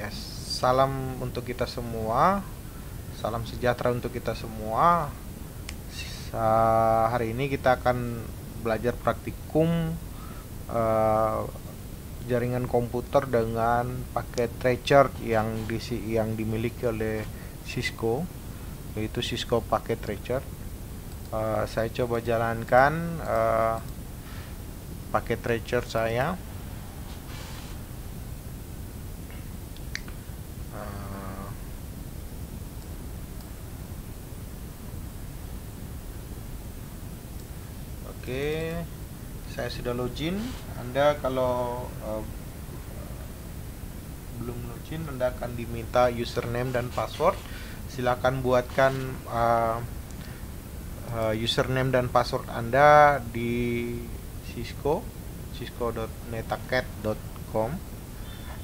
Ya, salam untuk kita semua, salam sejahtera untuk kita semua. Hari ini kita akan belajar praktikum jaringan komputer dengan paket Recharge yang dimiliki oleh Cisco, yaitu Cisco paket Recharge. Saya coba jalankan paket Recharge saya. Oke, saya sudah login. Anda kalau belum login, Anda akan diminta username dan password. Silakan buatkan username dan password Anda di cisco.netacat.com.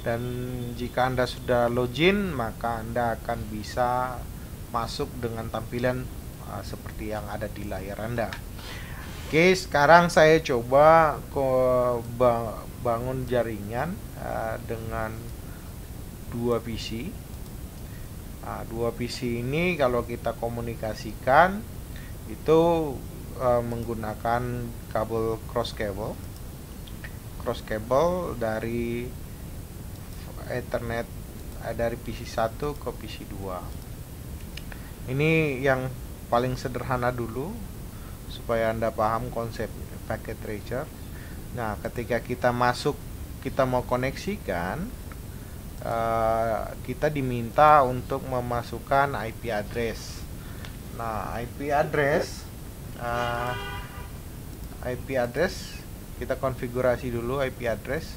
Dan jika Anda sudah login, maka Anda akan bisa masuk dengan tampilan seperti yang ada di layar Anda. Oke, sekarang saya coba bangun jaringan dengan dua PC. Dua PC ini kalau kita komunikasikan itu menggunakan kabel cross cable dari Ethernet dari PC 1 ke PC 2. Ini yang paling sederhana dulu supaya Anda paham konsep paket Recharge. Nah, ketika kita mau koneksikan, kita diminta untuk memasukkan IP address. Nah, IP address kita konfigurasi dulu IP address.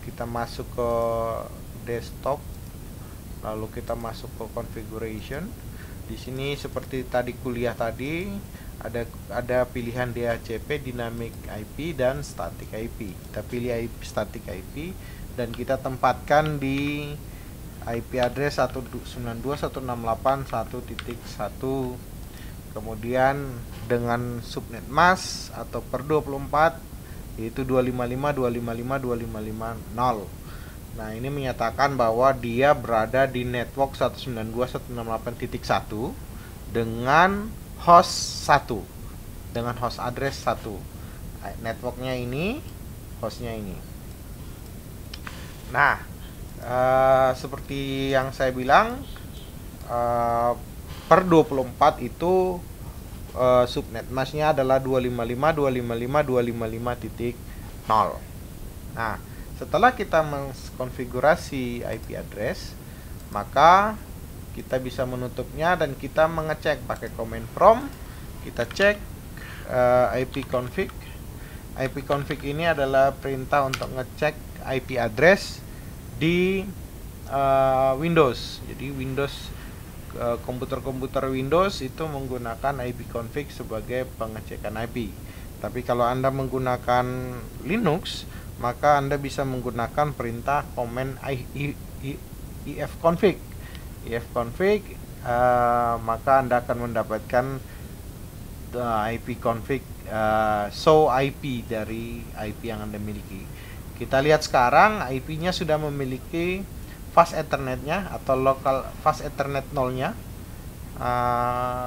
Kita masuk ke desktop, lalu kita masuk ke configuration. Di sini seperti tadi kuliah tadi ada pilihan DHCP, dynamic IP dan static IP. Kita pilih static IP dan kita tempatkan di IP address 192.168.1.1. Kemudian dengan subnet mask atau per 24 yaitu 255.255.255.0. Nah, ini menyatakan bahwa dia berada di network 192.168.1 dengan host 1, dengan host address 1. Networknya ini, hostnya ini. Nah, seperti yang saya bilang, per 24 itu subnet masknya adalah 255.255.255.0. Nah, setelah kita mengkonfigurasi IP address, maka kita bisa menutupnya dan kita mengecek pakai command prompt. Kita cek ipconfig. Ipconfig ini adalah perintah untuk ngecek IP address di Windows. Jadi komputer-komputer Windows itu menggunakan ipconfig sebagai pengecekan IP. Tapi kalau Anda menggunakan Linux, maka Anda bisa menggunakan perintah command ifconfig. Maka Anda akan mendapatkan ipconfig show IP dari IP yang Anda miliki. Kita lihat sekarang IP-nya sudah memiliki fast Ethernet-nya atau local fast Ethernet 0-nya.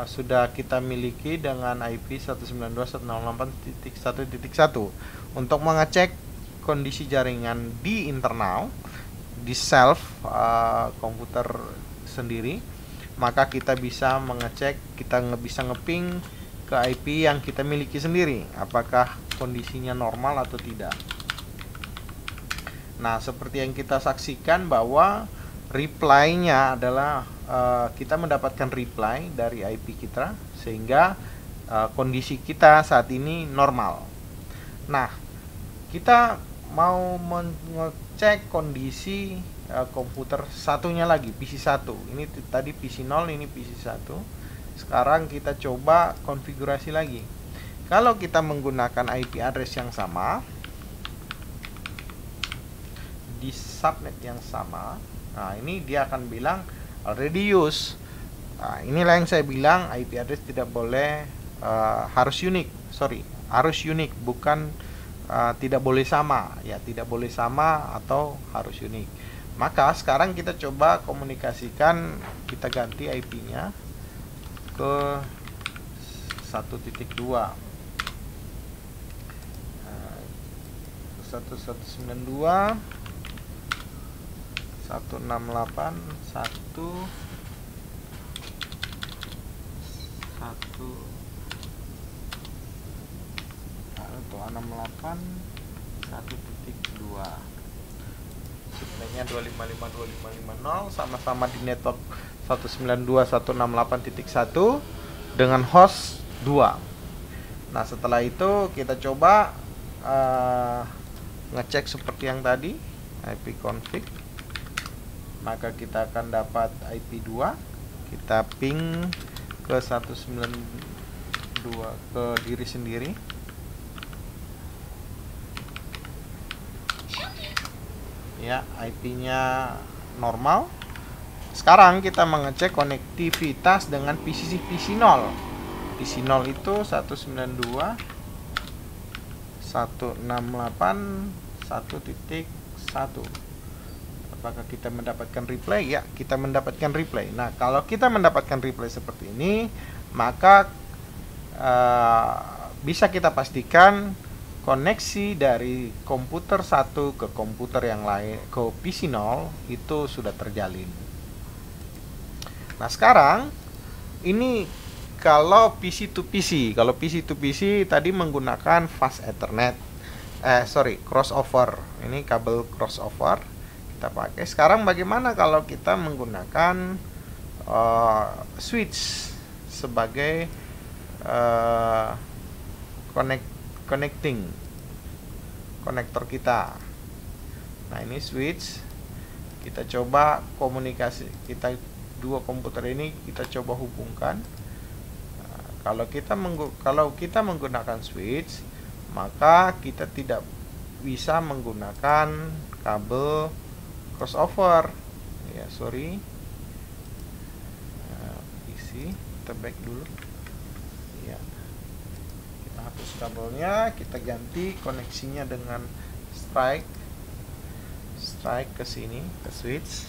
Sudah kita miliki dengan IP 192.168.1.1 untuk mengecek kondisi jaringan di internal, di self komputer sendiri. Maka kita bisa mengecek, kita bisa ngeping ke IP yang kita miliki sendiri, apakah kondisinya normal atau tidak. Nah, seperti yang kita saksikan bahwa reply-nya adalah kita mendapatkan reply dari IP kita, sehingga kondisi kita saat ini normal. Nah, kita mau mengecek kondisi komputer satunya lagi, PC 1. Ini tadi PC 0, ini PC 1. Sekarang kita coba konfigurasi lagi. Kalau kita menggunakan IP address yang sama di subnet yang sama, nah ini dia akan bilang already use. Nah, inilah yang saya bilang IP address tidak boleh harus unik, bukan tidak boleh sama, ya, tidak boleh sama atau harus unik. Maka sekarang kita coba komunikasikan, kita ganti IP-nya ke 1.2. 1192 168 1.2. Sebenarnya 255.2550 sama-sama di network 192.168.1 dengan host 2. Nah, setelah itu kita coba ngecek seperti yang tadi, IP config. Maka kita akan dapat IP 2. Kita ping ke 192 ke diri sendiri. Ya, IP-nya normal. Sekarang kita mengecek konektivitas dengan PC 0. PC 0 itu 192.168.1.1. Apakah kita mendapatkan replay? Ya, kita mendapatkan replay. Nah, kalau kita mendapatkan replay seperti ini, maka bisa kita pastikan koneksi dari komputer satu ke komputer yang lain, ke PC 0 itu sudah terjalin. Nah, sekarang ini kalau PC to PC. Kalau PC to PC tadi menggunakan fast Ethernet. Crossover. Ini kabel crossover kita pakai. Sekarang bagaimana kalau kita menggunakan switch sebagai connecting konektor kita. Nah, ini switch. Kita coba komunikasi, kita dua komputer ini kita coba hubungkan. Nah, kalau kita menggunakan switch, maka kita tidak bisa menggunakan kabel crossover. Ya, sorry. Isi, kita back dulu. Ya. Hapus kabelnya, kita ganti koneksinya dengan strike ke sini, ke switch.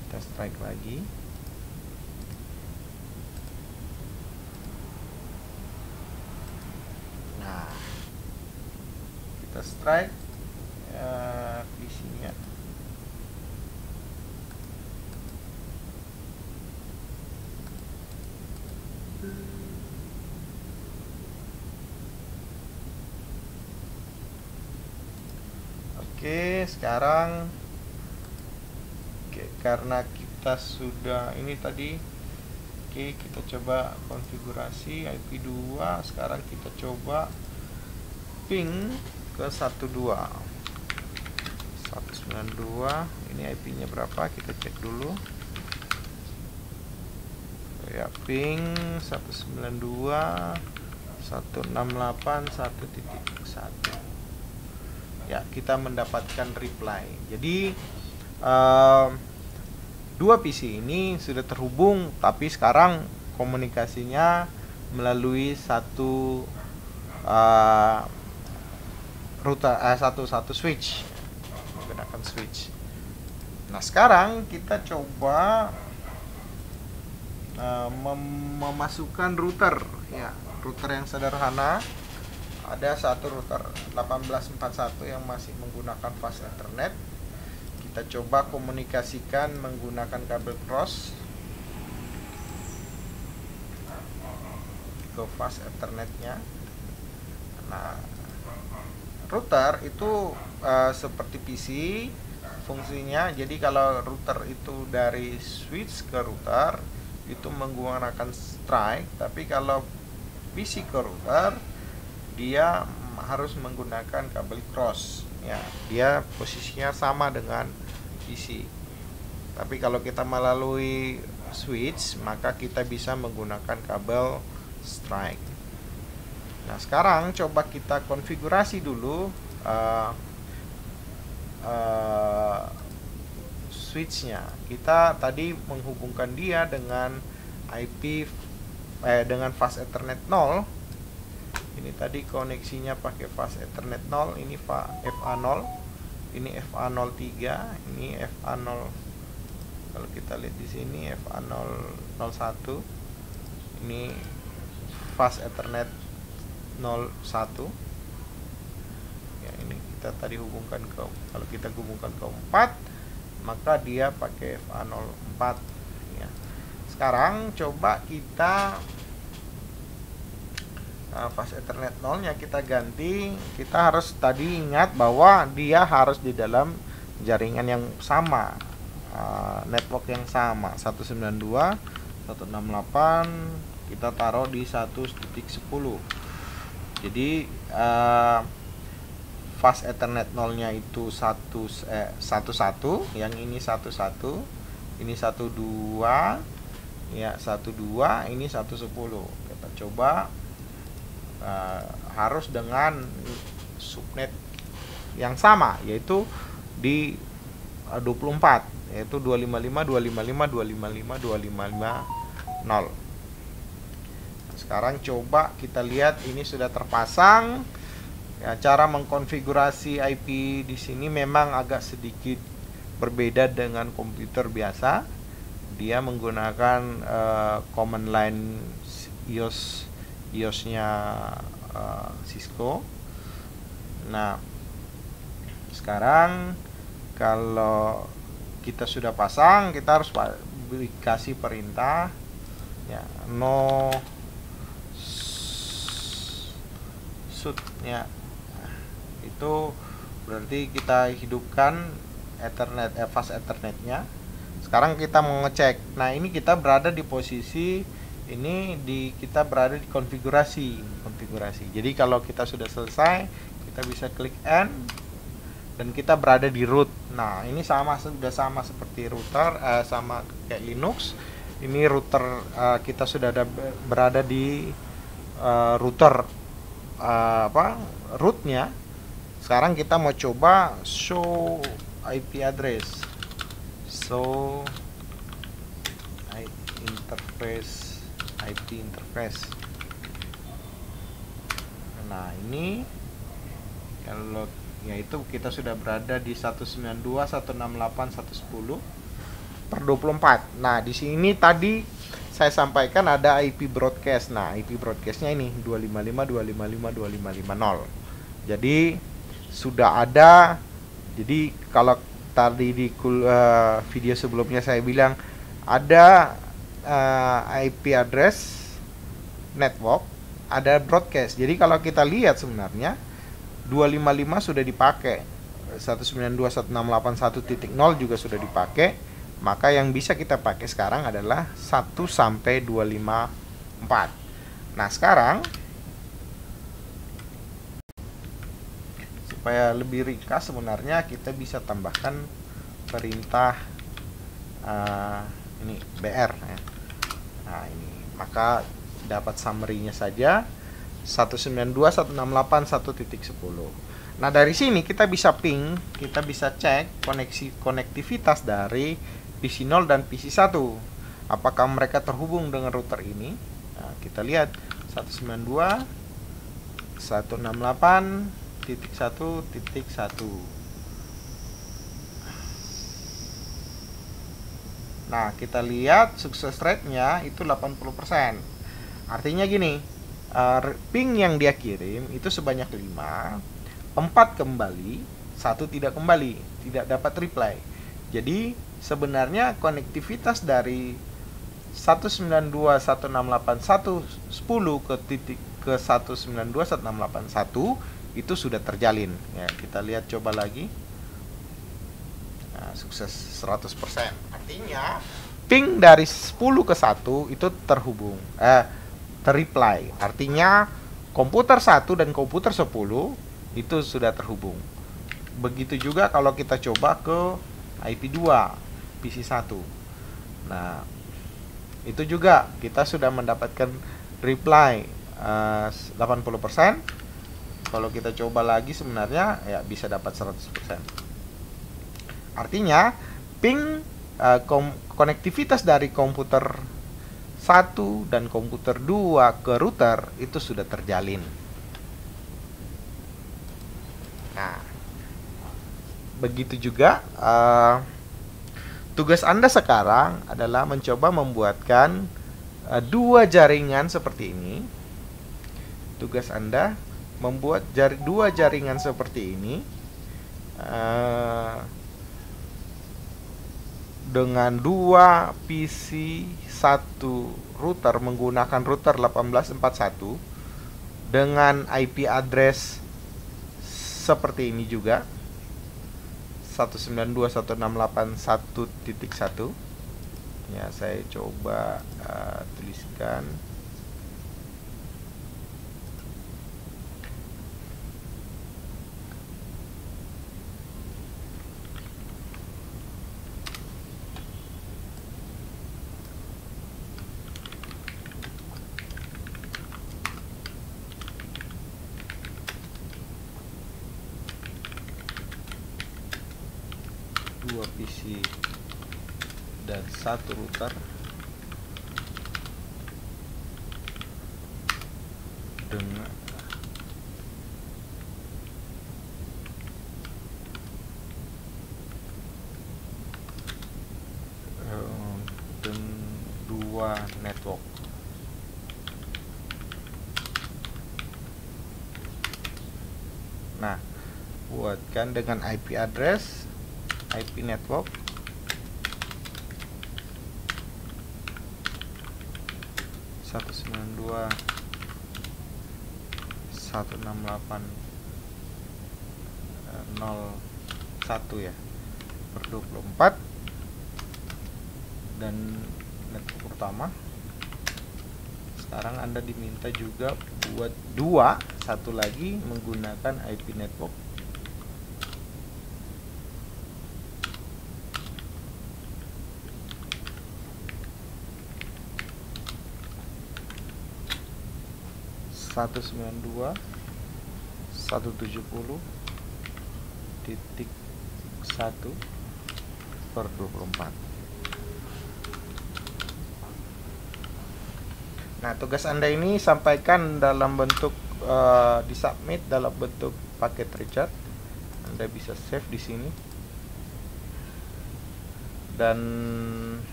Kita strike lagi. Nah, kita strike PC-nya. Oke, sekarang karena kita sudah ini tadi, kita coba konfigurasi IP 2. Sekarang kita coba ping ke 192. Ini IP-nya berapa? Kita cek dulu. Ya, ping 192.168.1.1. Ya, kita mendapatkan reply. Jadi dua PC ini sudah terhubung, tapi sekarang komunikasinya melalui satu satu switch, menggunakan switch. Nah, sekarang kita coba memasukkan router, ya, router yang sederhana. Ada satu router 1841 yang masih menggunakan fast Ethernet. Kita coba komunikasikan menggunakan kabel cross ke fast Ethernetnya. Nah, router itu seperti PC fungsinya. Jadi kalau router itu dari switch ke router itu menggunakan strike, tapi kalau PC ke router dia harus menggunakan kabel cross. Ya, dia posisinya sama dengan PC. Tapi kalau kita melalui switch, maka kita bisa menggunakan kabel strike. Nah, sekarang coba kita konfigurasi dulu switchnya. Kita tadi menghubungkan dia dengan IP dengan fast Ethernet 0. Ini tadi koneksinya pakai fast Ethernet 0, ini FA0, ini FA03, ini FA0. Kalau kita lihat di sini FA001, ini fast Ethernet 01. Ya, ini kita tadi hubungkan ke, kalau kita hubungkan ke 4, maka dia pakai FA04 ya. Sekarang coba kita fast Ethernet 0 nya kita ganti. Kita harus tadi ingat bahwa dia harus di dalam jaringan yang sama, network yang sama, 192, 168 kita taruh di 1.10. Jadi fast Ethernet 0 nya itu 11, yang ini 11, ini 12 ya, 12, ini 110. Kita coba harus dengan subnet yang sama, yaitu di 24, yaitu 255.255.255.255.0. Sekarang coba kita lihat ini sudah terpasang. Ya, cara mengkonfigurasi IP di sini memang agak sedikit berbeda dengan komputer biasa. Dia menggunakan command line iOS-nya Cisco. Nah, sekarang kalau kita sudah pasang, kita harus kasih perintah ya, no shoot ya. Itu berarti kita hidupkan Ethernet, fast Ethernetnya. Sekarang kita mau ngecek. Nah, ini kita berada di posisi ini, kita berada di konfigurasi. Jadi kalau kita sudah selesai, kita bisa klik N dan kita berada di root. Nah, ini sudah sama seperti router, sama kayak Linux. Ini router, kita sudah berada di router rootnya. Sekarang kita mau coba show IP address, show IP interface. Nah, ini kalau yaitu kita sudah berada di 192.168.110/24. Nah, di sini tadi saya sampaikan ada IP broadcast. Nah, IP broadcastnya ini 255.255.255.0. Jadi sudah ada. Jadi kalau tadi di video sebelumnya saya bilang ada IP address network, ada broadcast. Jadi kalau kita lihat sebenarnya 255 sudah dipakai, 192.168.1.0 juga sudah dipakai. Maka yang bisa kita pakai sekarang adalah 1 sampai 254. Nah, sekarang supaya lebih ringkas sebenarnya kita bisa tambahkan perintah ini BR ya. Nah, ini maka dapat summary-nya saja 192.168.1.10. Nah, dari sini kita bisa ping, kita bisa cek konektivitas dari PC 0 dan PC 1. Apakah mereka terhubung dengan router ini? Nah, kita lihat 192.168.1.1. Nah, kita lihat sukses rate-nya itu 80%. Artinya gini, ping yang dia kirim itu sebanyak 5, 4 kembali, 1 tidak kembali, tidak dapat reply. Jadi sebenarnya konektivitas dari 192.168.1.10 ke 192.168.1 itu sudah terjalin ya. Kita lihat coba lagi. Nah, sukses 100%. Artinya ping dari 10 ke 1 itu terhubung, terreply. Artinya komputer 1 dan komputer 10 itu sudah terhubung. Begitu juga kalau kita coba ke IP2 PC 1. Nah, itu juga kita sudah mendapatkan reply 80%. Kalau kita coba lagi sebenarnya ya bisa dapat 100%. Artinya ping konektivitas dari komputer 1 dan komputer 2 ke router itu sudah terjalin. Begitu juga tugas Anda sekarang adalah mencoba membuatkan dua jaringan seperti ini. Tugas Anda membuat dua jaringan seperti ini dengan dua PC, satu router menggunakan router 1841 dengan IP address seperti ini juga, 192.168.1.1. Ya, saya coba tuliskan. Dua PC dan satu router dengan dua network. Nah, buatkan dengan IP address, IP network 192.168.0.1 ya, per 24. Dan network pertama sekarang Anda diminta juga buat satu lagi menggunakan IP network 192.170.1/24. Nah, tugas Anda ini sampaikan dalam bentuk disubmit dalam bentuk paket richard. Anda bisa save di sini dan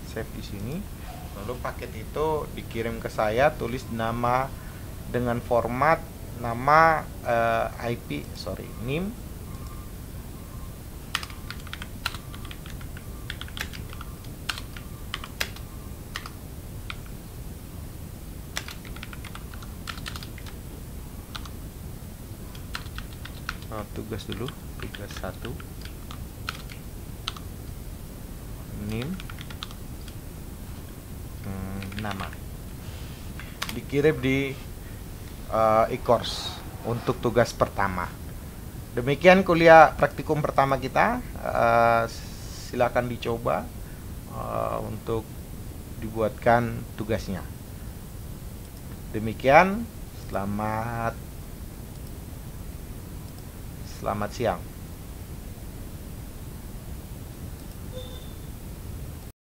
save di sini. Lalu paket itu dikirim ke saya, tulis nama dengan format nama NIM tugas dulu, tugas 1 NIM nama, dikirim di e-course untuk tugas pertama. Demikian kuliah praktikum pertama kita. Silakan dicoba untuk dibuatkan tugasnya. Demikian, selamat siang.